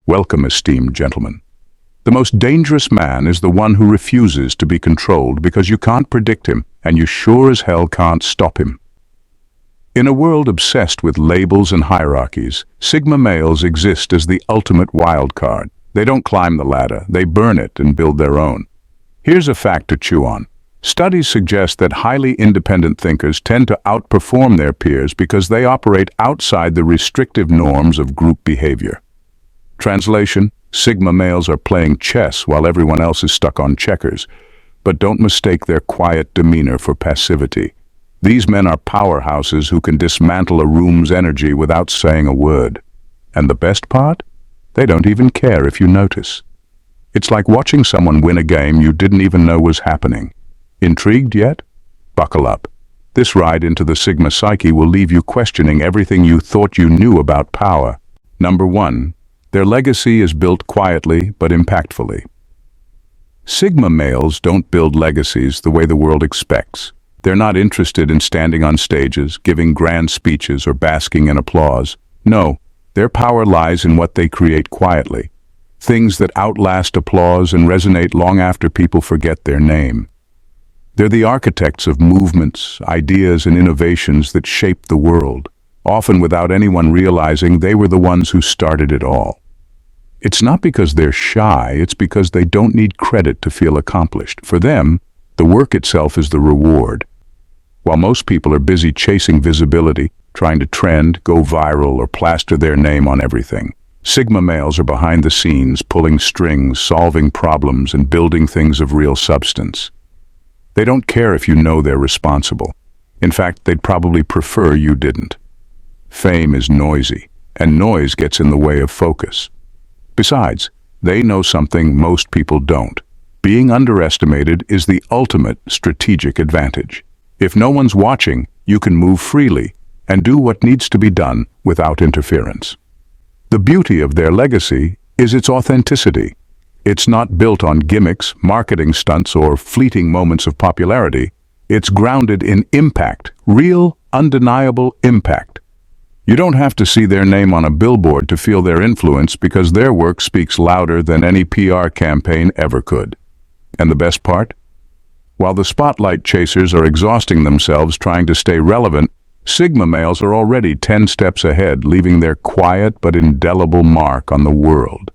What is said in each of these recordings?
Welcome, esteemed gentlemen. The most dangerous man is the one who refuses to be controlled because you can't predict him and you sure as hell can't stop him. In a world obsessed with labels and hierarchies, Sigma males exist as the ultimate wild card. They don't climb the ladder, they burn it and build their own. Here's a fact to chew on. Studies suggest that highly independent thinkers tend to outperform their peers because they operate outside the restrictive norms of group behavior. Translation: Sigma males are playing chess while everyone else is stuck on checkers. But don't mistake their quiet demeanor for passivity. These men are powerhouses who can dismantle a room's energy without saying a word. And the best part? They don't even care if you notice. It's like watching someone win a game you didn't even know was happening. Intrigued yet? Buckle up. This ride into the Sigma psyche will leave you questioning everything you thought you knew about power. Number 1. Their legacy is built quietly but impactfully. Sigma males don't build legacies the way the world expects. They're not interested in standing on stages, giving grand speeches, or basking in applause. No, their power lies in what they create quietly. Things that outlast applause and resonate long after people forget their name. They're the architects of movements, ideas, and innovations that shape the world, often without anyone realizing they were the ones who started it all. It's not because they're shy, it's because they don't need credit to feel accomplished. For them, the work itself is the reward. While most people are busy chasing visibility, trying to trend, go viral, or plaster their name on everything, Sigma males are behind the scenes, pulling strings, solving problems, and building things of real substance. They don't care if you know they're responsible. In fact, they'd probably prefer you didn't. Fame is noisy, and noise gets in the way of focus. Besides, they know something most people don't. Being underestimated is the ultimate strategic advantage. If no one's watching, you can move freely and do what needs to be done without interference. The beauty of their legacy is its authenticity. It's not built on gimmicks, marketing stunts, or fleeting moments of popularity. It's grounded in impact, real, undeniable impact. You don't have to see their name on a billboard to feel their influence because their work speaks louder than any PR campaign ever could. And the best part? While the spotlight chasers are exhausting themselves trying to stay relevant, Sigma males are already 10 steps ahead, leaving their quiet but indelible mark on the world.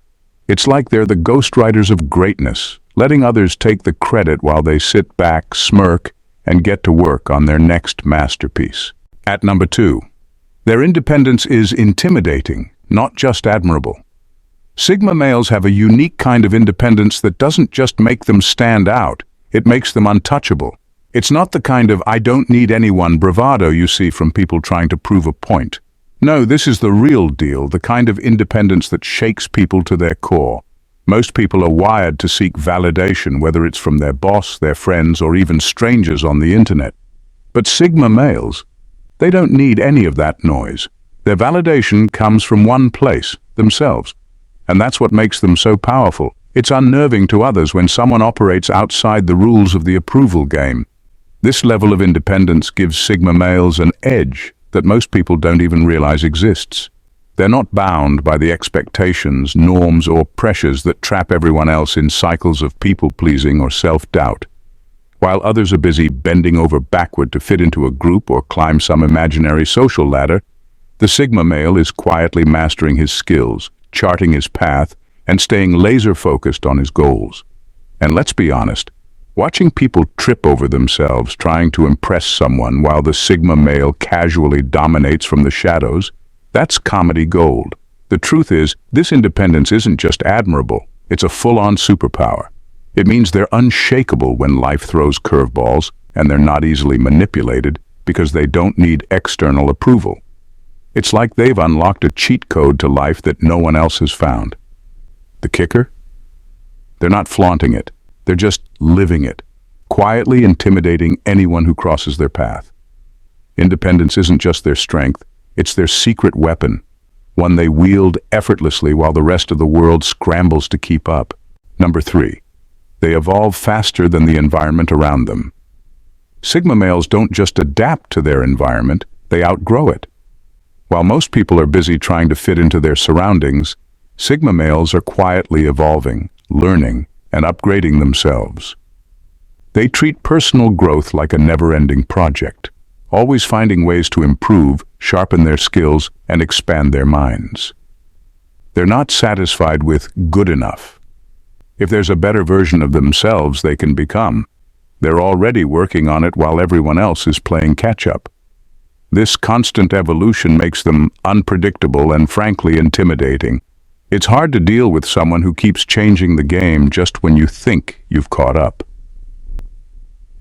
It's like they're the ghostwriters of greatness, letting others take the credit while they sit back, smirk, and get to work on their next masterpiece. At number 2. Their independence is intimidating, not just admirable. Sigma males have a unique kind of independence that doesn't just make them stand out, it makes them untouchable. It's not the kind of "I don't need anyone" bravado you see from people trying to prove a point. No, this is the real deal, the kind of independence that shakes people to their core. Most people are wired to seek validation, whether it's from their boss, their friends, or even strangers on the internet. But Sigma males, they don't need any of that noise. Their validation comes from one place, themselves. And that's what makes them so powerful. It's unnerving to others when someone operates outside the rules of the approval game. This level of independence gives Sigma males an edge that most people don't even realize exists. They're not bound by the expectations, norms, or pressures that trap everyone else in cycles of people-pleasing or self-doubt. While others are busy bending over backward to fit into a group or climb some imaginary social ladder, the Sigma male is quietly mastering his skills, charting his path, and staying laser-focused on his goals. And let's be honest, watching people trip over themselves trying to impress someone while the Sigma male casually dominates from the shadows, that's comedy gold. The truth is, this independence isn't just admirable, it's a full-on superpower. It means they're unshakable when life throws curveballs, and they're not easily manipulated because they don't need external approval. It's like they've unlocked a cheat code to life that no one else has found. The kicker? They're not flaunting it. They're just living it, quietly intimidating anyone who crosses their path. Independence isn't just their strength, it's their secret weapon, one they wield effortlessly while the rest of the world scrambles to keep up. Number 3. They evolve faster than the environment around them. Sigma males don't just adapt to their environment, they outgrow it. While most people are busy trying to fit into their surroundings, Sigma males are quietly evolving, learning, and upgrading themselves. They treat personal growth like a never-ending project, always finding ways to improve, sharpen their skills, and expand their minds. They're not satisfied with good enough. If there's a better version of themselves they can become, they're already working on it while everyone else is playing catch-up. This constant evolution makes them unpredictable and frankly intimidating. It's hard to deal with someone who keeps changing the game just when you think you've caught up.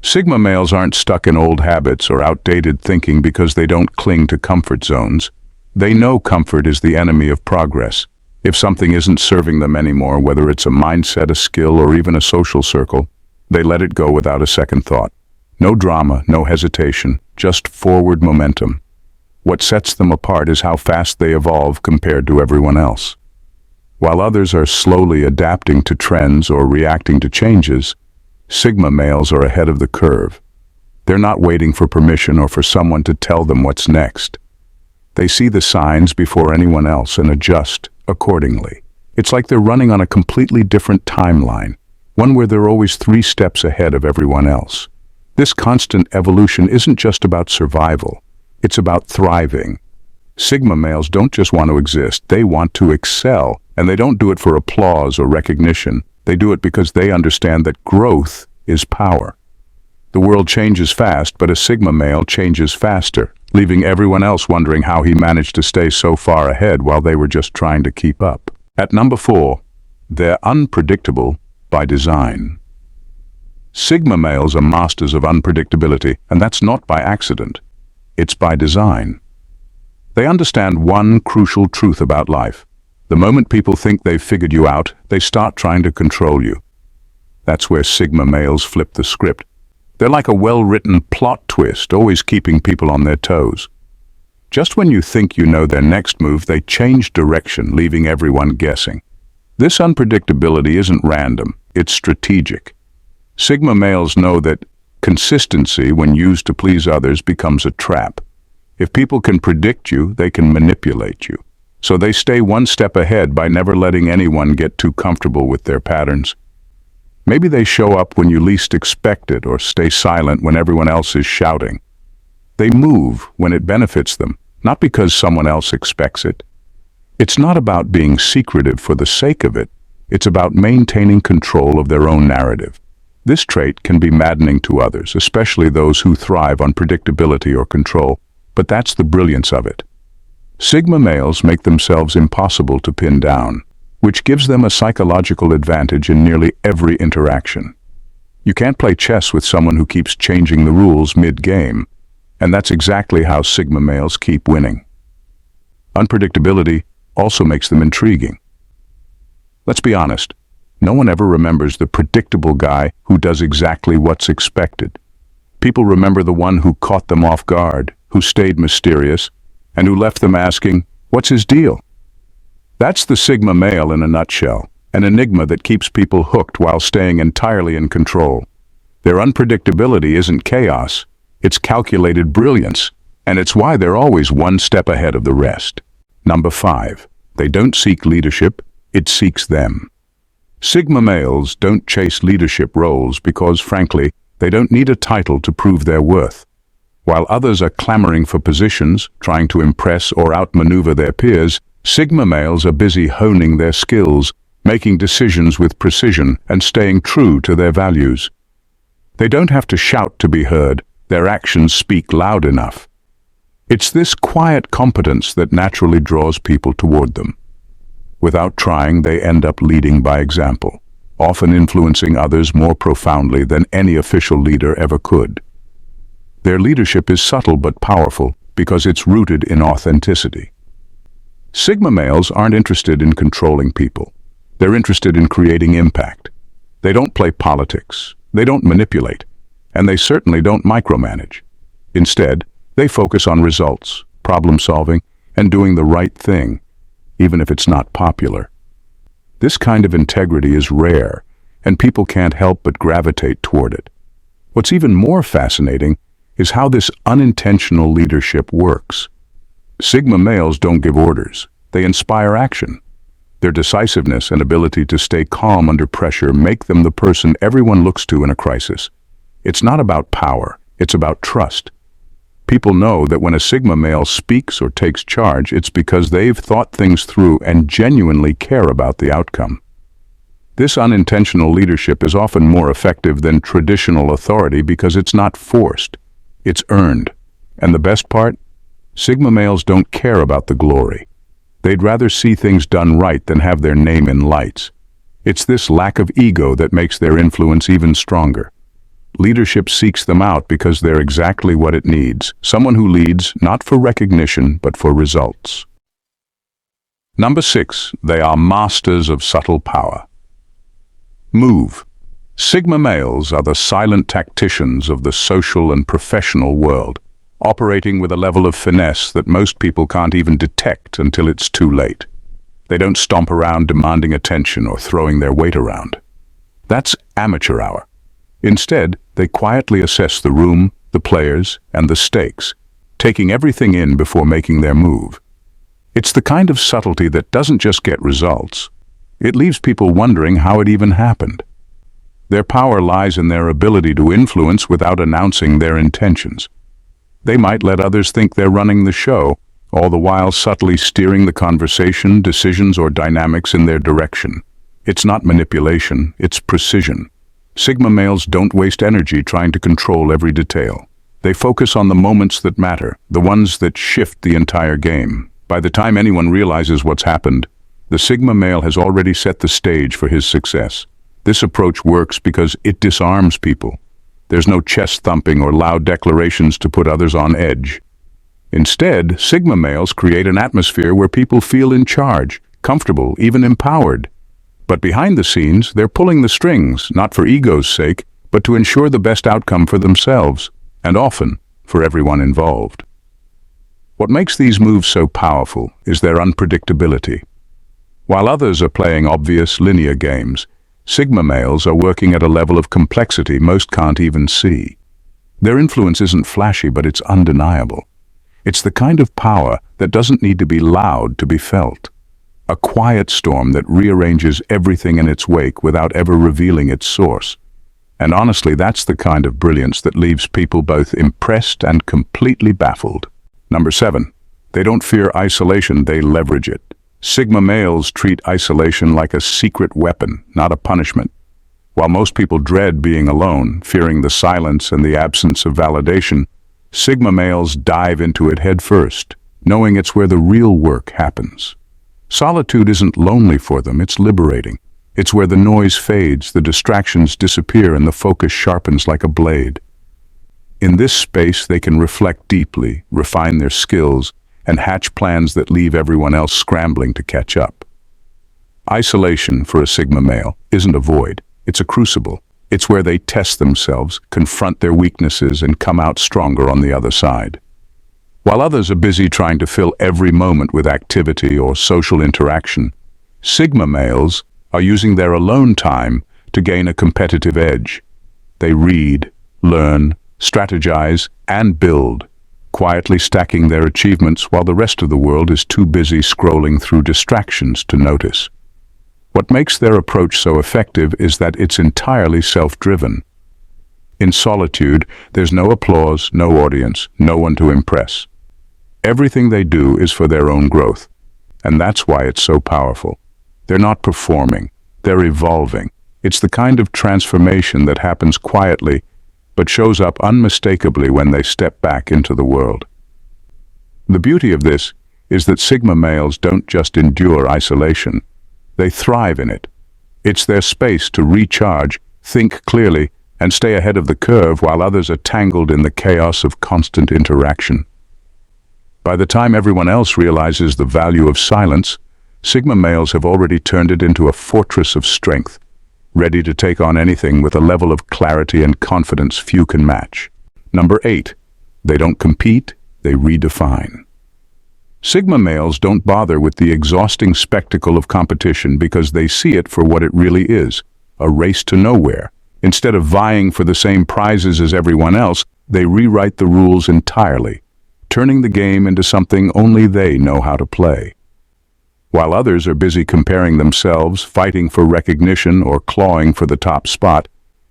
Sigma males aren't stuck in old habits or outdated thinking because they don't cling to comfort zones. They know comfort is the enemy of progress. If something isn't serving them anymore, whether it's a mindset, a skill, or even a social circle, they let it go without a second thought. No drama, no hesitation, just forward momentum. What sets them apart is how fast they evolve compared to everyone else. While others are slowly adapting to trends or reacting to changes, Sigma males are ahead of the curve. They're not waiting for permission or for someone to tell them what's next. They see the signs before anyone else and adjust accordingly. It's like they're running on a completely different timeline, one where they're always 3 steps ahead of everyone else. This constant evolution isn't just about survival, it's about thriving. Sigma males don't just want to exist, they want to excel, and they don't do it for applause or recognition. They do it because they understand that growth is power. The world changes fast, but a Sigma male changes faster, leaving everyone else wondering how he managed to stay so far ahead while they were just trying to keep up. At number 4, they're unpredictable by design. Sigma males are masters of unpredictability, and that's not by accident. It's by design. They understand one crucial truth about life. The moment people think they've figured you out, they start trying to control you. That's where Sigma males flip the script. They're like a well-written plot twist, always keeping people on their toes. Just when you think you know their next move, they change direction, leaving everyone guessing. This unpredictability isn't random, it's strategic. Sigma males know that consistency, when used to please others, becomes a trap. If people can predict you, they can manipulate you. So they stay one step ahead by never letting anyone get too comfortable with their patterns. Maybe they show up when you least expect it or stay silent when everyone else is shouting. They move when it benefits them, not because someone else expects it. It's not about being secretive for the sake of it. It's about maintaining control of their own narrative. This trait can be maddening to others, especially those who thrive on predictability or control, but that's the brilliance of it. Sigma males make themselves impossible to pin down, which gives them a psychological advantage in nearly every interaction. You can't play chess with someone who keeps changing the rules mid-game, and that's exactly how Sigma males keep winning. Unpredictability also makes them intriguing. Let's be honest, no one ever remembers the predictable guy who does exactly what's expected. People remember the one who caught them off guard, who stayed mysterious, and who left them asking, "What's his deal?" That's the Sigma male in a nutshell, an enigma that keeps people hooked while staying entirely in control. Their unpredictability isn't chaos, it's calculated brilliance, and it's why they're always one step ahead of the rest. Number 5, they don't seek leadership, it seeks them. Sigma males don't chase leadership roles because, frankly, they don't need a title to prove their worth. While others are clamoring for positions, trying to impress or outmaneuver their peers, Sigma males are busy honing their skills, making decisions with precision, and staying true to their values. They don't have to shout to be heard, their actions speak loud enough. It's this quiet competence that naturally draws people toward them. Without trying, they end up leading by example, often influencing others more profoundly than any official leader ever could. Their leadership is subtle but powerful because it's rooted in authenticity. Sigma males aren't interested in controlling people. They're interested in creating impact. They don't play politics, they don't manipulate, and they certainly don't micromanage. Instead, they focus on results, problem solving, and doing the right thing, even if it's not popular. This kind of integrity is rare, and people can't help but gravitate toward it. What's even more fascinating is how this unintentional leadership works. Sigma males don't give orders, they inspire action. Their decisiveness and ability to stay calm under pressure make them the person everyone looks to in a crisis. It's not about power, it's about trust. People know that when a Sigma male speaks or takes charge, it's because they've thought things through and genuinely care about the outcome. This unintentional leadership is often more effective than traditional authority because it's not forced, it's earned. And the best part? Sigma males don't care about the glory. They'd rather see things done right than have their name in lights. It's this lack of ego that makes their influence even stronger. Leadership seeks them out because they're exactly what it needs. Someone who leads not for recognition, but for results. Number 6, they are masters of subtle power. Move. Sigma males are the silent tacticians of the social and professional world, operating with a level of finesse that most people can't even detect until it's too late. They don't stomp around demanding attention or throwing their weight around. That's amateur hour. Instead, they quietly assess the room, the players, and the stakes, taking everything in before making their move. It's the kind of subtlety that doesn't just get results. It leaves people wondering how it even happened. Their power lies in their ability to influence without announcing their intentions. They might let others think they're running the show, all the while subtly steering the conversation, decisions, or dynamics in their direction. It's not manipulation, it's precision. Sigma males don't waste energy trying to control every detail. They focus on the moments that matter, the ones that shift the entire game. By the time anyone realizes what's happened, the Sigma male has already set the stage for his success. This approach works because it disarms people. There's no chest thumping or loud declarations to put others on edge. Instead, Sigma males create an atmosphere where people feel in charge, comfortable, even empowered. But behind the scenes, they're pulling the strings, not for ego's sake, but to ensure the best outcome for themselves, and often for everyone involved. What makes these moves so powerful is their unpredictability. While others are playing obvious, linear games, Sigma males are working at a level of complexity most can't even see. Their influence isn't flashy, but it's undeniable. It's the kind of power that doesn't need to be loud to be felt. A quiet storm that rearranges everything in its wake without ever revealing its source. And honestly, that's the kind of brilliance that leaves people both impressed and completely baffled. Number 7, they don't fear isolation, they leverage it. Sigma males treat isolation like a secret weapon, not a punishment. While most people dread being alone, fearing the silence and the absence of validation, Sigma males dive into it head first, knowing it's where the real work happens. Solitude isn't lonely for them, it's liberating. It's where the noise fades, the distractions disappear, and the focus sharpens like a blade. In this space, they can reflect deeply, refine their skills, and hatch plans that leave everyone else scrambling to catch up. Isolation for a Sigma male isn't a void, it's a crucible. It's where they test themselves, confront their weaknesses, and come out stronger on the other side. While others are busy trying to fill every moment with activity or social interaction, Sigma males are using their alone time to gain a competitive edge. They read, learn, strategize, and build, quietly stacking their achievements while the rest of the world is too busy scrolling through distractions to notice. What makes their approach so effective is that it's entirely self-driven. In solitude, there's no applause, no audience, no one to impress. Everything they do is for their own growth, and that's why it's so powerful. They're not performing, they're evolving. It's the kind of transformation that happens quietly, but shows up unmistakably when they step back into the world. The beauty of this is that Sigma males don't just endure isolation, they thrive in it. It's their space to recharge, think clearly, and stay ahead of the curve while others are tangled in the chaos of constant interaction. By the time everyone else realizes the value of silence, Sigma males have already turned it into a fortress of strength, ready to take on anything with a level of clarity and confidence few can match. Number 8, they don't compete, they redefine. Sigma males don't bother with the exhausting spectacle of competition because they see it for what it really is, a race to nowhere. Instead of vying for the same prizes as everyone else, they rewrite the rules entirely, turning the game into something only they know how to play. While others are busy comparing themselves, fighting for recognition, or clawing for the top spot,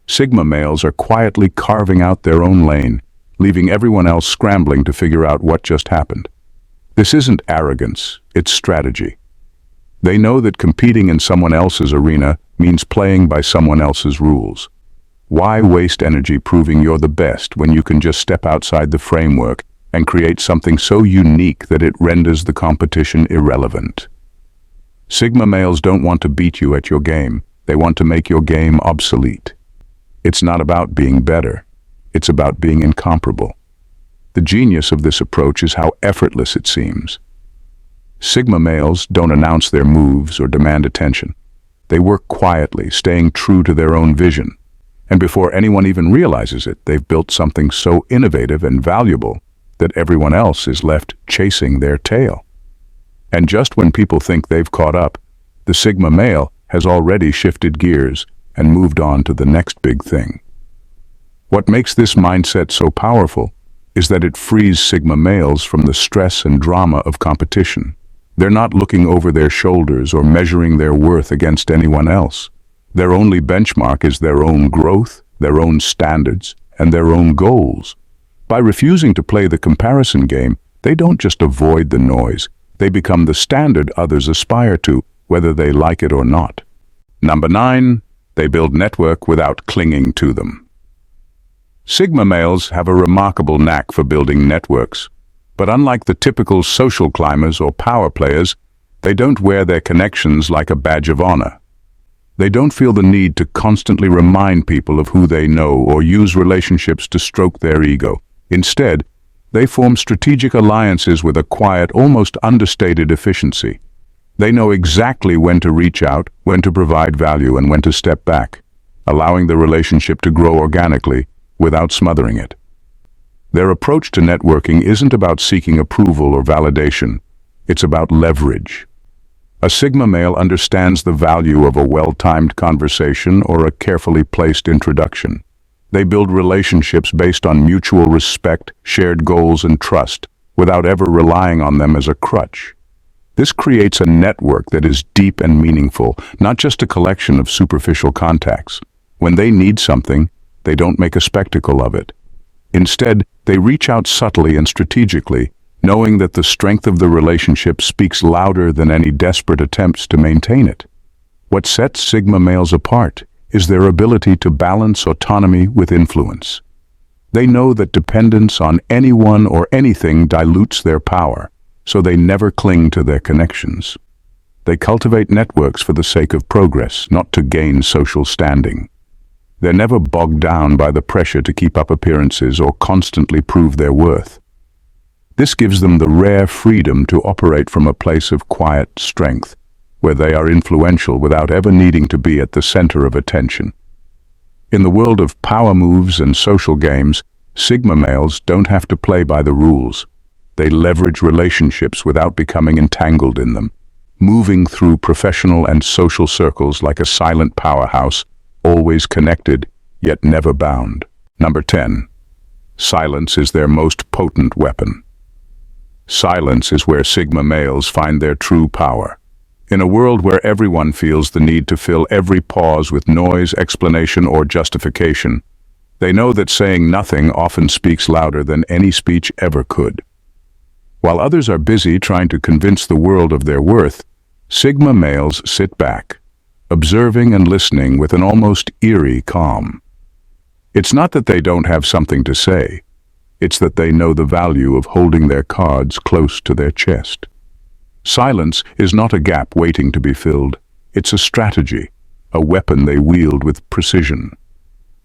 Sigma males are quietly carving out their own lane, leaving everyone else scrambling to figure out what just happened. This isn't arrogance, it's strategy. They know that competing in someone else's arena means playing by someone else's rules. Why waste energy proving you're the best when you can just step outside the framework and create something so unique that it renders the competition irrelevant? Sigma males don't want to beat you at your game. They want to make your game obsolete. It's not about being better. It's about being incomparable. The genius of this approach is how effortless it seems. Sigma males don't announce their moves or demand attention. They work quietly, staying true to their own vision. And before anyone even realizes it, they've built something so innovative and valuable that everyone else is left chasing their tail. And just when people think they've caught up, the Sigma male has already shifted gears and moved on to the next big thing. What makes this mindset so powerful is that it frees Sigma males from the stress and drama of competition. They're not looking over their shoulders or measuring their worth against anyone else. Their only benchmark is their own growth, their own standards, and their own goals. By refusing to play the comparison game, they don't just avoid the noise. They become the standard others aspire to, whether they like it or not. Number 9, they build network without clinging to them. Sigma males have a remarkable knack for building networks, but unlike the typical social climbers or power players, they don't wear their connections like a badge of honor. They don't feel the need to constantly remind people of who they know or use relationships to stroke their ego. Instead, they form strategic alliances with a quiet, almost understated efficiency. They know exactly when to reach out, when to provide value, and when to step back, allowing the relationship to grow organically without smothering it. Their approach to networking isn't about seeking approval or validation. It's about leverage. A Sigma male understands the value of a well-timed conversation or a carefully placed introduction. They build relationships based on mutual respect, shared goals, and trust, without ever relying on them as a crutch. This creates a network that is deep and meaningful, not just a collection of superficial contacts. When they need something, they don't make a spectacle of it. Instead, they reach out subtly and strategically, knowing that the strength of the relationship speaks louder than any desperate attempts to maintain it. What sets Sigma males apart is their ability to balance autonomy with influence. They know that dependence on anyone or anything dilutes their power, so they never cling to their connections. They cultivate networks for the sake of progress, not to gain social standing. They're never bogged down by the pressure to keep up appearances or constantly prove their worth. This gives them the rare freedom to operate from a place of quiet strength, where they are influential without ever needing to be at the center of attention. In the world of power moves and social games, Sigma males don't have to play by the rules. They leverage relationships without becoming entangled in them, moving through professional and social circles like a silent powerhouse, always connected, yet never bound. Number 10. Silence is their most potent weapon. Silence is where Sigma males find their true power. In a world where everyone feels the need to fill every pause with noise, explanation, or justification, they know that saying nothing often speaks louder than any speech ever could. While others are busy trying to convince the world of their worth, Sigma males sit back, observing and listening with an almost eerie calm. It's not that they don't have something to say. It's that they know the value of holding their cards close to their chest. Silence is not a gap waiting to be filled. It's a strategy, a weapon they wield with precision.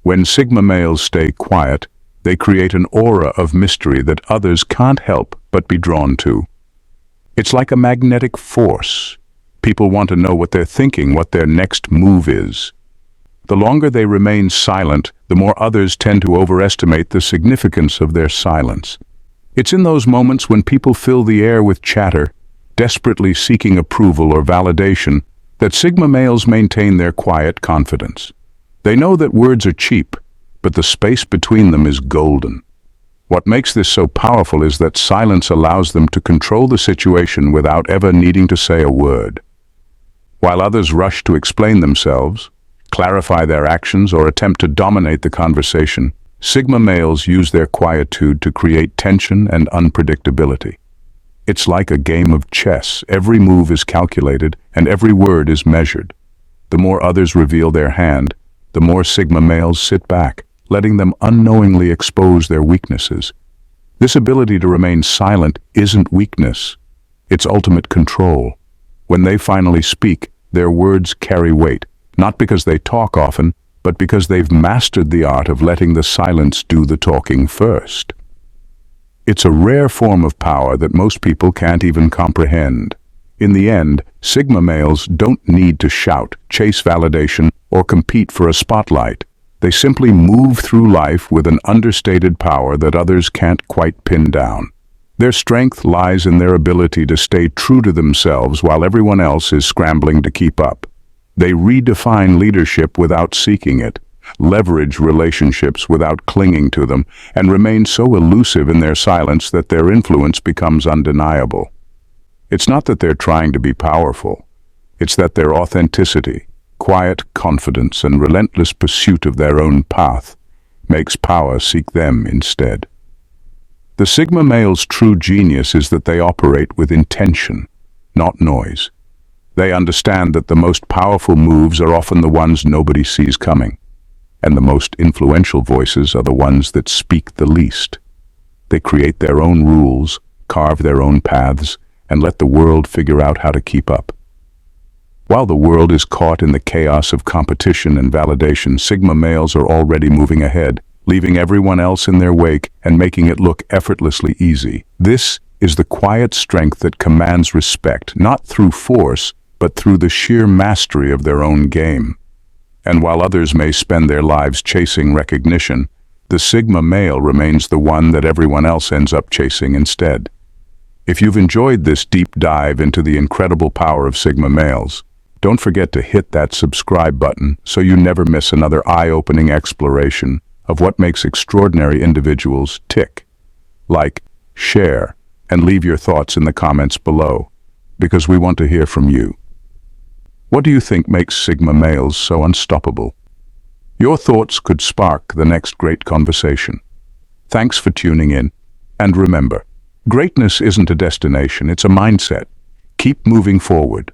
When Sigma males stay quiet, they create an aura of mystery that others can't help but be drawn to. It's like a magnetic force. People want to know what they're thinking, what their next move is. The longer they remain silent, the more others tend to overestimate the significance of their silence. It's in those moments when people fill the air with chatter, desperately seeking approval or validation, that Sigma males maintain their quiet confidence. They know that words are cheap, but the space between them is golden. What makes this so powerful is that silence allows them to control the situation without ever needing to say a word. While others rush to explain themselves, clarify their actions, or attempt to dominate the conversation, Sigma males use their quietude to create tension and unpredictability. It's like a game of chess. Every move is calculated and every word is measured. The more others reveal their hand, the more Sigma males sit back, letting them unknowingly expose their weaknesses. This ability to remain silent isn't weakness, it's ultimate control. When they finally speak, their words carry weight, not because they talk often, but because they've mastered the art of letting the silence do the talking first. It's a rare form of power that most people can't even comprehend. In the end, Sigma males don't need to shout, chase validation, or compete for a spotlight. They simply move through life with an understated power that others can't quite pin down. Their strength lies in their ability to stay true to themselves while everyone else is scrambling to keep up. They redefine leadership without seeking it, leverage relationships without clinging to them, and remain so elusive in their silence that their influence becomes undeniable. It's not that they're trying to be powerful. It's that their authenticity, quiet confidence, and relentless pursuit of their own path makes power seek them instead. The Sigma male's true genius is that they operate with intention, not noise. They understand that the most powerful moves are often the ones nobody sees coming, and the most influential voices are the ones that speak the least. They create their own rules, carve their own paths, and let the world figure out how to keep up. While the world is caught in the chaos of competition and validation, Sigma males are already moving ahead, leaving everyone else in their wake and making it look effortlessly easy. This is the quiet strength that commands respect, not through force, but through the sheer mastery of their own game. And while others may spend their lives chasing recognition, the Sigma male remains the one that everyone else ends up chasing instead. If you've enjoyed this deep dive into the incredible power of Sigma males, don't forget to hit that subscribe button so you never miss another eye-opening exploration of what makes extraordinary individuals tick. Like, share, and leave your thoughts in the comments below, because we want to hear from you. What do you think makes Sigma males so unstoppable? Your thoughts could spark the next great conversation. Thanks for tuning in, and remember, greatness isn't a destination, it's a mindset. Keep moving forward,